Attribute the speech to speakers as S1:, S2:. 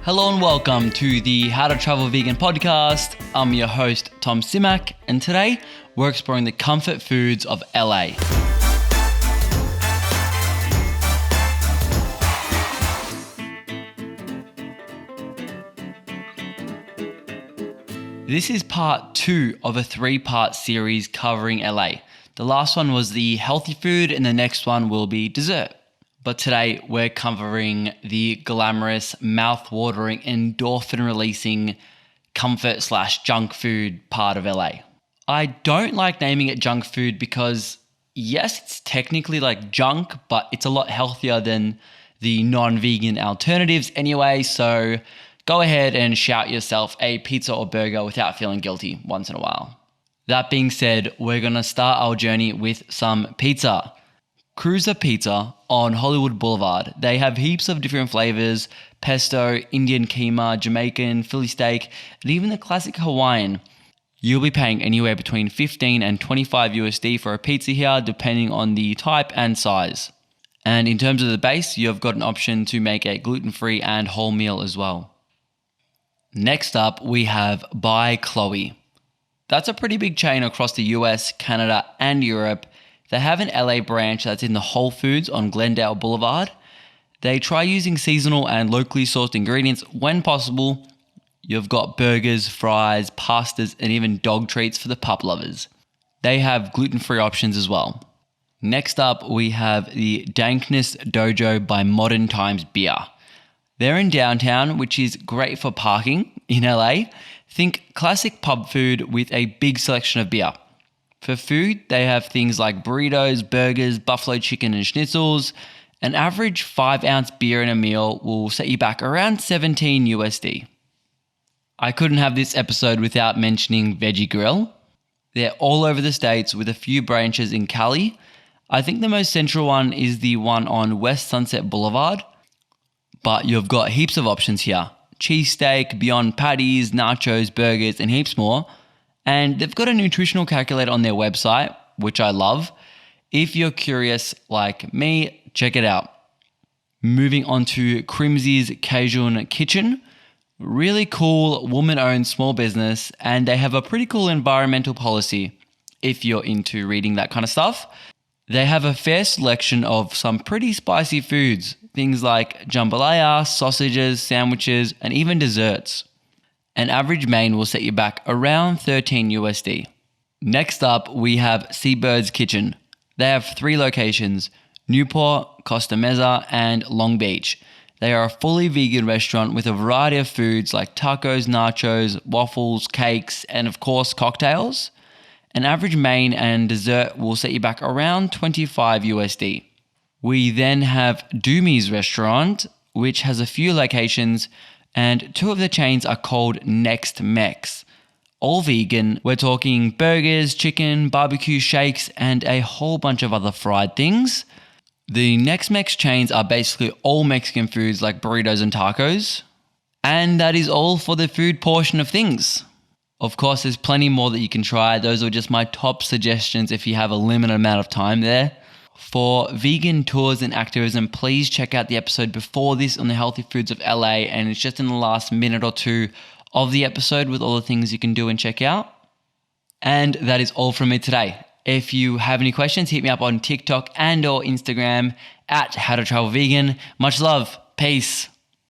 S1: Hello and welcome to the How to Travel Vegan podcast. I'm your host, Tom Simak, and today we're exploring the comfort foods of LA. This is part 2 of a 3-part series covering LA. The last one was the healthy food and the next one will be dessert. But today we're covering the glamorous, mouth-watering, endorphin-releasing comfort/junk food part of LA. I don't like naming it junk food because yes, it's technically like junk, but it's a lot healthier than the non-vegan alternatives anyway, so go ahead and shout yourself a pizza or burger without feeling guilty once in a while. That being said, we're going to start our journey with some pizza. Cruzer Pizza on Hollywood Boulevard. They have heaps of different flavors: pesto, Indian keema, Jamaican, Philly steak, and even the classic Hawaiian. You'll be paying anywhere between $15 and $25 USD for a pizza here, depending on the type and size. And in terms of the base, you've got an option to make a gluten-free and whole meal as well. Next up, we have By Chloe. That's a pretty big chain across the US, Canada, and Europe. They have an LA branch that's in the Whole Foods on Glendale Boulevard. They try using seasonal and locally sourced ingredients when possible. You've got burgers, fries, pastas, and even dog treats for the pup lovers. They have gluten-free options as well. Next up, we have the Dankness Dojo by Modern Times Beer. They're in downtown, which is great for parking in LA. Think classic pub food with a big selection of beer. For food, they have things like burritos, burgers, buffalo chicken, and schnitzels. An average 5-ounce beer in a meal will set you back around $17 USD. I couldn't have this episode without mentioning Veggie Grill. They're all over the States with a few branches in Cali. I think the most central one is the one on West Sunset Boulevard. But you've got heaps of options here: cheesesteak, Beyond Patties, nachos, burgers, and heaps more. And they've got a nutritional calculator on their website, which I love. If you're curious like me, check it out. Moving on to Krimsey's Cajun Kitchen. Really cool woman-owned small business, and they have a pretty cool environmental policy if you're into reading that kind of stuff. They have a fair selection of some pretty spicy foods, things like jambalaya, sausages, sandwiches, and even desserts. An average main will set you back around $13 USD. Next up, we have Seabirds Kitchen. They have 3 locations: Newport, Costa Mesa, and Long Beach. They are a fully vegan restaurant with a variety of foods like tacos, nachos, waffles, cakes, and of course cocktails. An average main and dessert will set you back around $25 USD. We then have Doomie's restaurant, which has a few locations, and 2 of the chains are called NextMax. All vegan. We're talking burgers, chicken, barbecue shakes, and a whole bunch of other fried things. The NextMax chains are basically all Mexican foods like burritos and tacos. And that is all for the food portion of things. Of course, there's plenty more that you can try. Those are just my top suggestions if you have a limited amount of time there. For vegan tours and activism, please check out the episode before this on the healthy foods of LA, and it's just in the last minute or 2 of the episode with all the things you can do and check out. And that is all from me today. If you have any questions, hit me up on TikTok and or Instagram at How to Travel Vegan. Much love. Peace.